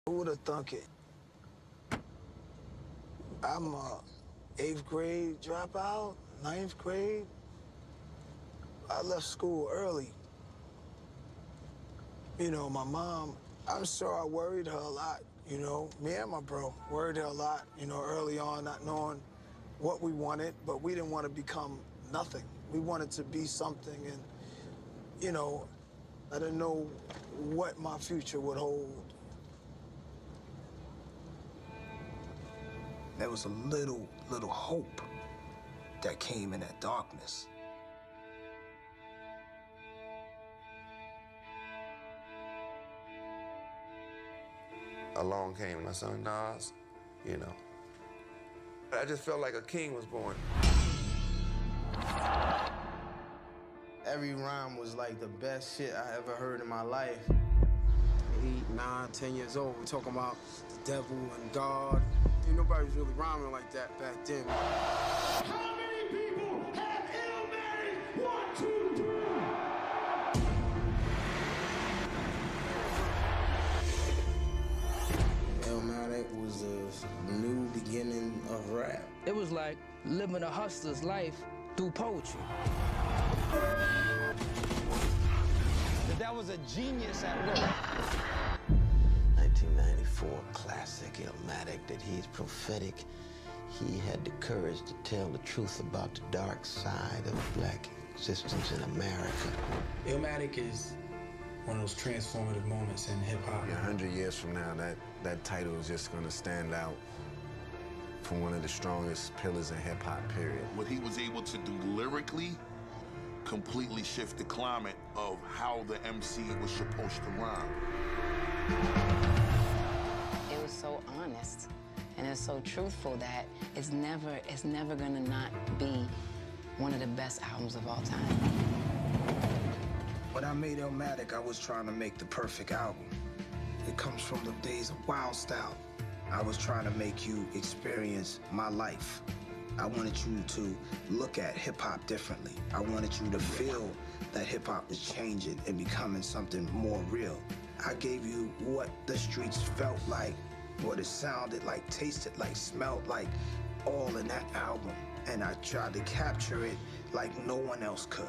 Who would have thunk it? I'm a 8th grade dropout, 9th grade. I left school early. You know, my mom, I'm sure I worried her a lot, you know. Me and my bro worried her a lot, you know, early on, not knowing what we wanted, but we didn't want to become nothing. We wanted to be something and, you know, I didn't know what my future would hold. There was a little hope that came in that darkness. Along came my son Nas, you know. I just felt like a king was born. Every rhyme was like the best shit I ever heard in my life. 8, 9, 10 years old, we're talking about the devil and God. Ain't nobody was really rhyming like that back then. How many people have Illmatic? 1, 2, 3. Illmatic was the new beginning of rap. It was like living a hustler's life through poetry. That was a genius at work. 1994 classic Illmatic, that he's prophetic. He had the courage to tell the truth about the dark side of black existence in America. Illmatic is one of those transformative moments in hip-hop. 100 years from now, that title is just gonna stand out for one of the strongest pillars in hip-hop, period. What he was able to do lyrically completely shift the climate of how the MC was supposed to rhyme. It was so honest and it's so truthful that it's never gonna not be one of the best albums of all time. When I made Illmatic, I was trying to make the perfect album. It comes from the days of Wild Style. I was trying to make you experience my life. I wanted you to look at hip-hop differently. I wanted you to feel that hip-hop was changing and becoming something more real. I gave you what the streets felt like, what it sounded like, tasted like, smelled like, all in that album. And I tried to capture it like no one else could.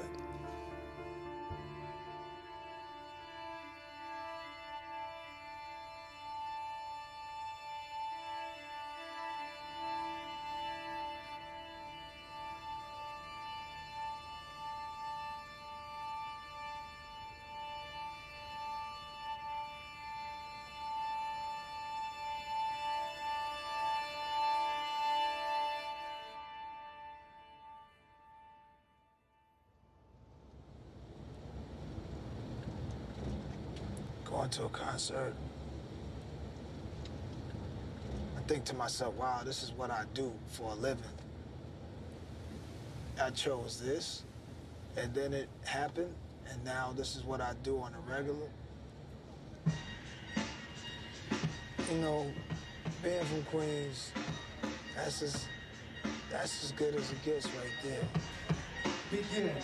Going to a concert, I think to myself, wow, this is what I do for a living. I chose this, and then it happened, and now this is what I do on a regular. You know, being from Queens, that's as good as it gets right there. Begin.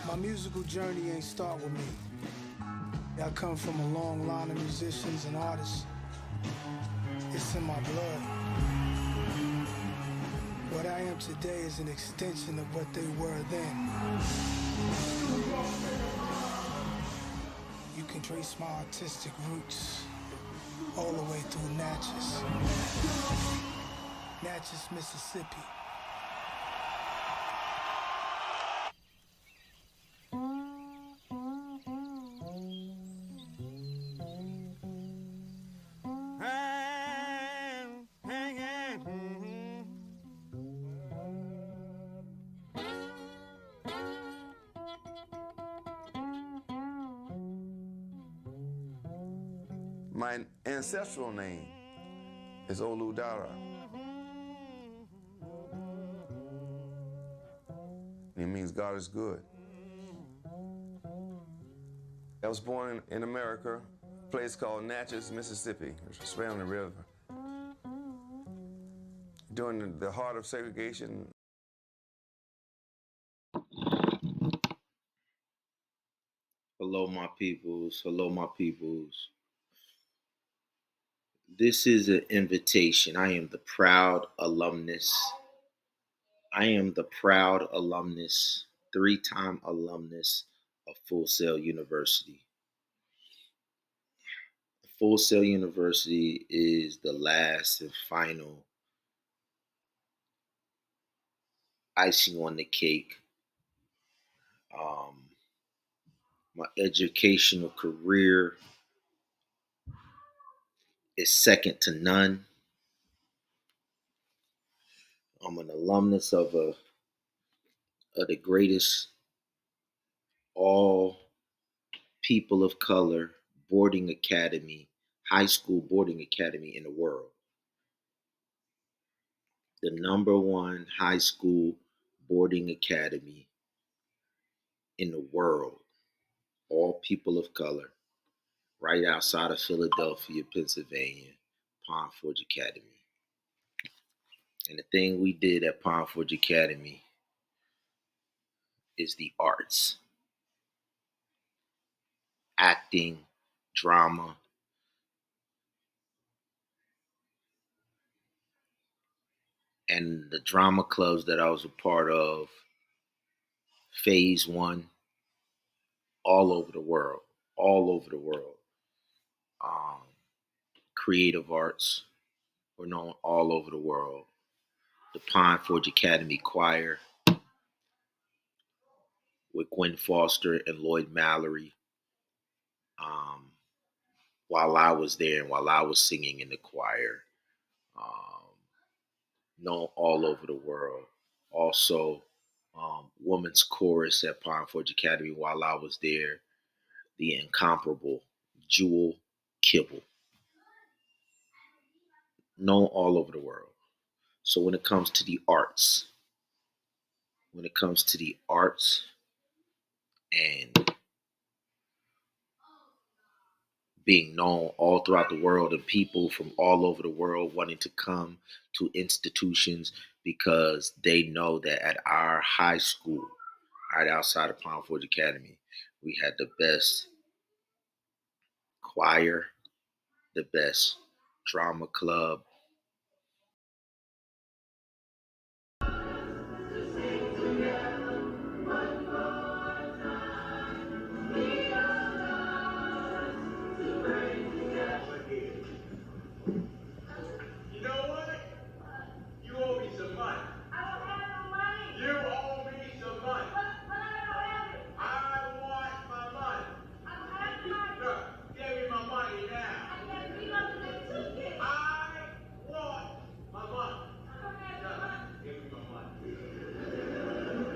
My musical journey ain't start with me. I come from a long line of musicians and artists. It's in my blood. What I am today is an extension of what they were then. You can trace my artistic roots all the way through Natchez. Natchez, Mississippi. My ancestral name is Oludara. It means God is good. I was born in America, a place called Natchez, Mississippi. It's right on the river. during the heart of segregation. Hello, my peoples. Hello, my peoples. This is an invitation. I am the proud alumnus. I am the proud alumnus, 3-time alumnus of Full Sail University. Full Sail University is the last and final icing on the cake. My educational career is second to none. I'm an alumnus of the greatest all people of color boarding academy, high school boarding academy in the world. The #1 high school boarding academy in the world, all people of color, right outside of Philadelphia, Pennsylvania, Pond Forge Academy. And the thing we did at Pond Forge Academy is the arts, acting, drama, and the drama clubs that I was a part of, Phase 1, all over the world, all over the world. Creative arts were known all over the world. The Pond Forge Academy Choir with Gwen Foster and Lloyd Mallory. While I was there and while I was singing in the choir, known all over the world. Also, women's chorus at Pond Forge Academy while I was there, the incomparable Jewel Kibble, known all over the world. So when it comes to the arts, and being known all throughout the world and people from all over the world wanting to come to institutions because they know that at our high school, right outside of Pond Forge Academy, we had the best choir, the best drama club. You know what? You owe me some money. I don't have no money. You owe me some money. But I don't have it. I want my money. I don't have the money. Look, give me my money now. I can't bring up the ticket. I want my money. I don't have the money. Give me my money.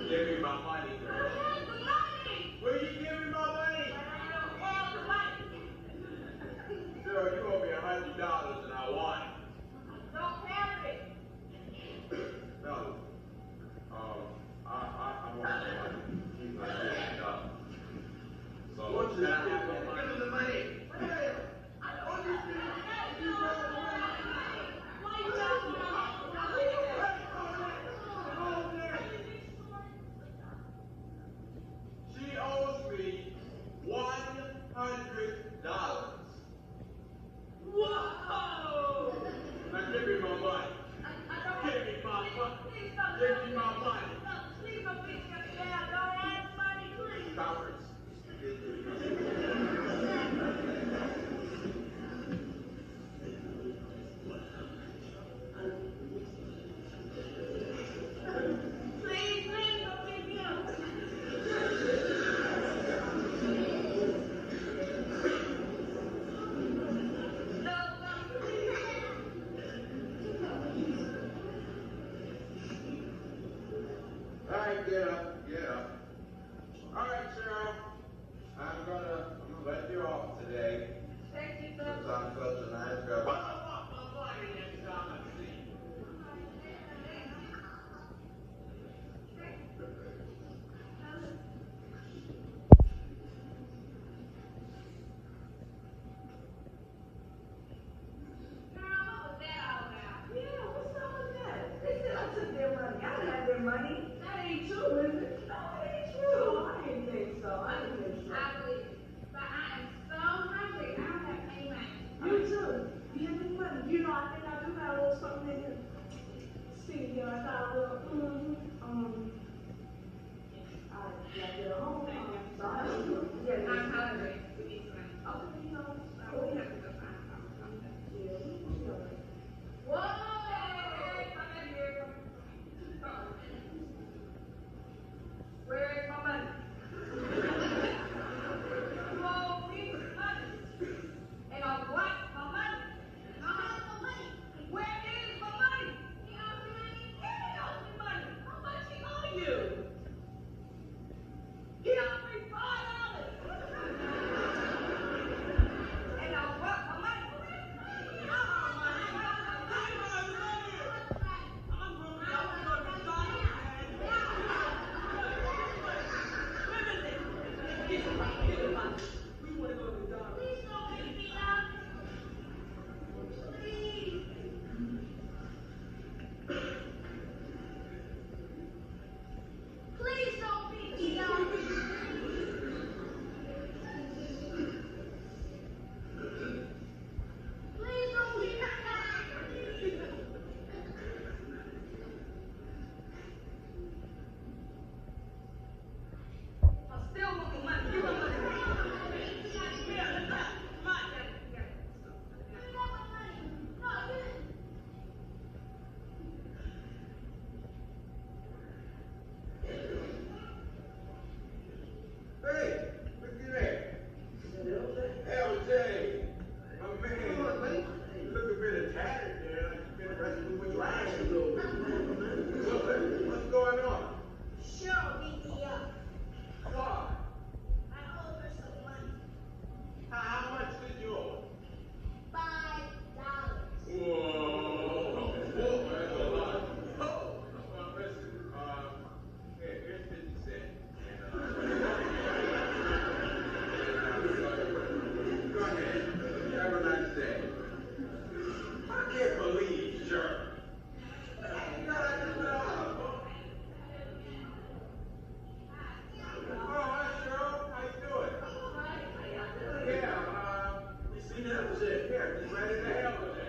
Give me my money, girl. I don't have the money. Will you give me my money? I don't have the money. Girl, you owe me $100 and I want it. I don't have it. No. I want the money. He's not giving up. So what's that? Give him the money. Hey, I don't have the money. Why are you talking about it? She owes me $100. Whoa! Now give me my money. Give me my money. Give me my money. Please don't fix your hair. Don't ask money, please. Cowards. Please don't pick me up. All right, get up, get up. All right, Cheryl. I'm gonna let you off today. Thank you, sir. Because I'm such a nice girl. But I want my money next time I see you. Girl, what was that all about? Yeah, what's up with that? know, I think I do got a little something in here. See, yeah, I got a little, I get a home. Yeah, I'm hungry. Okay, you know, we have to go find something. Yeah, we know. Whoa! Come in here. Where's my money? You owe me money. And I want my money. I have the money. Where is my money? He owes me money. How much he owe you? He owes me $5. And I want my money. Please don't beat me up. Please don't beat me up. I still want the money. Give me the money. Hey, look at that. LJ, my man, you look a bit tattered there, like you've been wrestling with rash a little bit. What's going on? Cheryl beat me up. Why? I owe her some money. How much did you owe? $5. Whoa, that's a lot. Well, listen, here's 50 cents. Go ahead. Have a nice day. I can't believe Cheryl. You gotta do that. Oh, hi, Cheryl. How you doing? Yeah, you see that was it. Here, just right in the hell with it.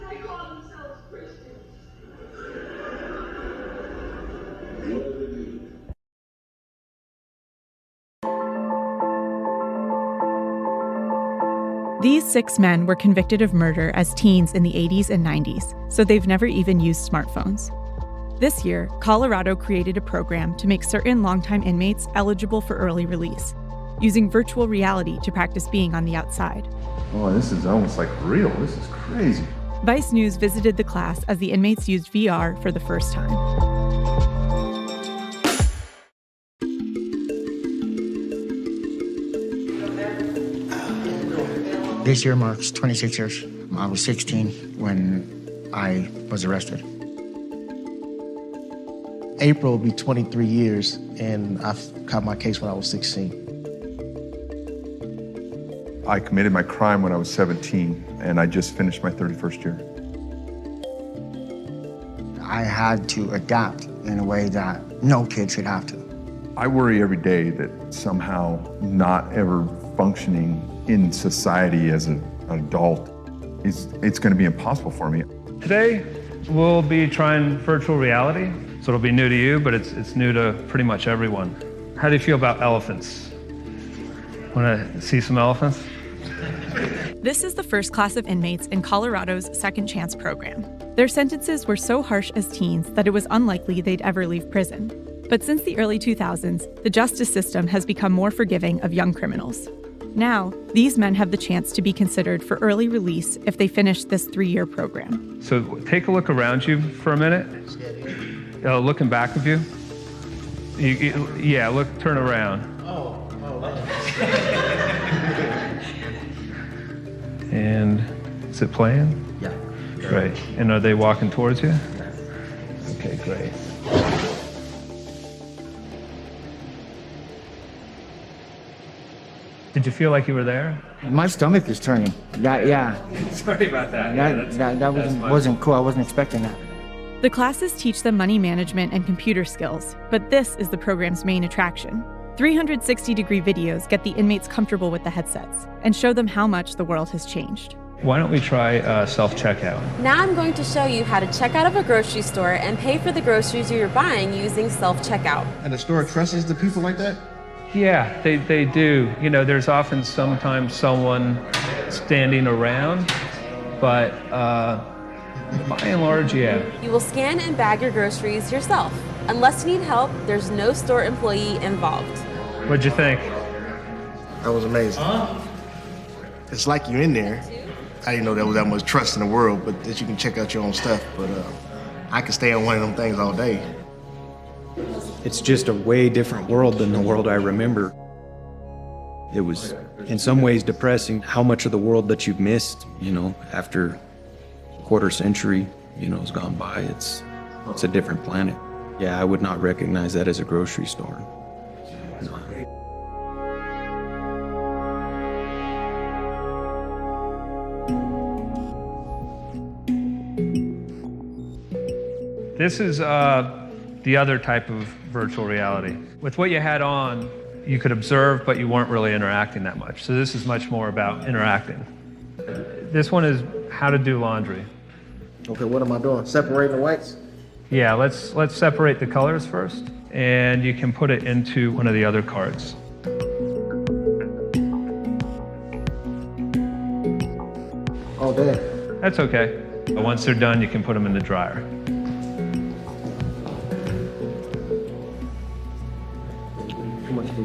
They call themselves Christians. These 6 men were convicted of murder as teens in the 80s and 90s, so they've never even used smartphones. This year, Colorado created a program to make certain longtime inmates eligible for early release, using virtual reality to practice being on the outside. Oh, this is almost like real. This is crazy. Vice News visited the class as the inmates used VR for the first time. This year marks 26 years. I was 16 when I was arrested. April will be 23 years, and I caught my case when I was 16. I committed my crime when I was 17, and I just finished my 31st year. I had to adapt in a way that no kid should have to. I worry every day that somehow not ever functioning in society as an adult it's going to be impossible for me. Today, we'll be trying virtual reality. So it'll be new to you, but it's new to pretty much everyone. How do you feel about elephants? Want to see some elephants? This is the first class of inmates in Colorado's Second Chance program. Their sentences were so harsh as teens that it was unlikely they'd ever leave prison. But since the early 2000s, the justice system has become more forgiving of young criminals. Now, these men have the chance to be considered for early release if they finish this 3-year program. So take a look around you for a minute. Looking back of you. Yeah, look, turn around. And is it playing? Yeah. Great. And are they walking towards you? Okay, great. Did you feel like you were there? My stomach is turning. Yeah. Sorry about that. That wasn't cool. I wasn't expecting that. The classes teach them money management and computer skills, but this is the program's main attraction. 360-degree videos get the inmates comfortable with the headsets and show them how much the world has changed. Why don't we try self-checkout? Now I'm going to show you how to check out of a grocery store and pay for the groceries you're buying using self-checkout. And the store trusts the people like that? Yeah, they do. You know, there's often sometimes someone standing around, but by and large, yeah. You will scan and bag your groceries yourself. Unless you need help, there's no store employee involved. What'd you think? That was amazing. It's like you're in there. I didn't know there was that much trust in the world, but that you can check out your own stuff. But I could stay on one of them things all day. It's just a way different world than the world I remember. It was in some ways depressing how much of the world that you've missed, you know, after a quarter century, you know, has gone by. It's a different planet. Yeah, I would not recognize that as a grocery store. No. This is the other type of virtual reality. With what you had on, you could observe, but you weren't really interacting that much. So this is much more about interacting. This one is how to do laundry. Okay, what am I doing? Separating the whites? Yeah, let's separate the colors first, and you can put it into one of the other cards. Oh, damn. That's okay. But once they're done, you can put them in the dryer.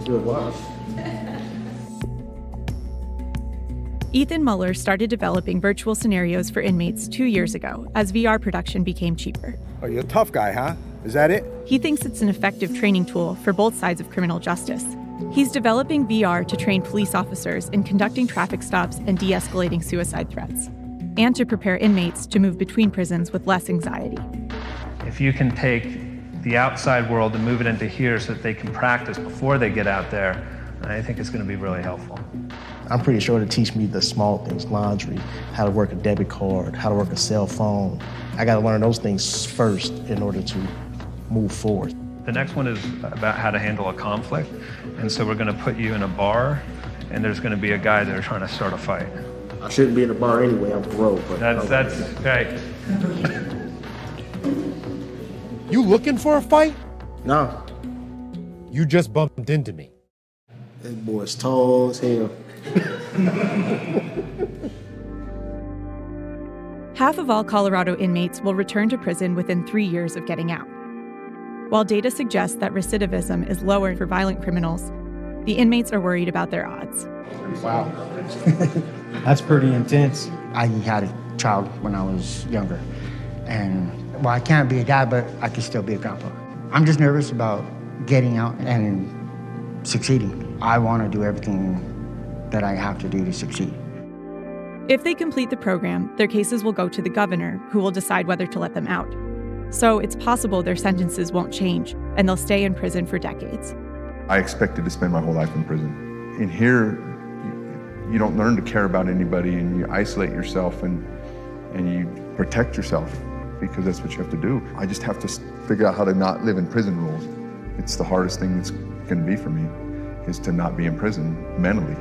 Wow. Ethan Muller started developing virtual scenarios for inmates 2 years ago as VR production became cheaper. Oh, you're a tough guy, huh? Is that it? He thinks it's an effective training tool for both sides of criminal justice. He's developing VR to train police officers in conducting traffic stops and de-escalating suicide threats, and to prepare inmates to move between prisons with less anxiety. If you can take the outside world and move it into here so that they can practice before they get out there, I think it's going to be really helpful. I'm pretty sure to teach me the small things, laundry, how to work a debit card, how to work a cell phone. I got to learn those things first in order to move forward. The next one is about how to handle a conflict. And so we're going to put you in a bar, and there's going to be a guy there trying to start a fight. I shouldn't be in a bar anyway, I'm broke. That's right. You looking for a fight? No. You just bumped into me. That boy's tall as hell. Half of all Colorado inmates will return to prison within 3 years of getting out. While data suggests that recidivism is lower for violent criminals, the inmates are worried about their odds. Wow. That's pretty intense. I had a child when I was younger, and well, I can't be a dad, but I can still be a grandpa. I'm just nervous about getting out and succeeding. I want to do everything that I have to do to succeed. If they complete the program, their cases will go to the governor, who will decide whether to let them out. So it's possible their sentences won't change, and they'll stay in prison for decades. I expected to spend my whole life in prison. In here, you don't learn to care about anybody, and you isolate yourself and you protect yourself, because that's what you have to do. I just have to figure out how to not live in prison rules. It's the hardest thing that's going to be for me, is to not be in prison mentally.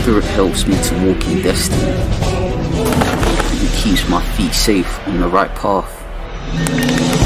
spirit helps me to walk in destiny and keeps my feet safe on the right path.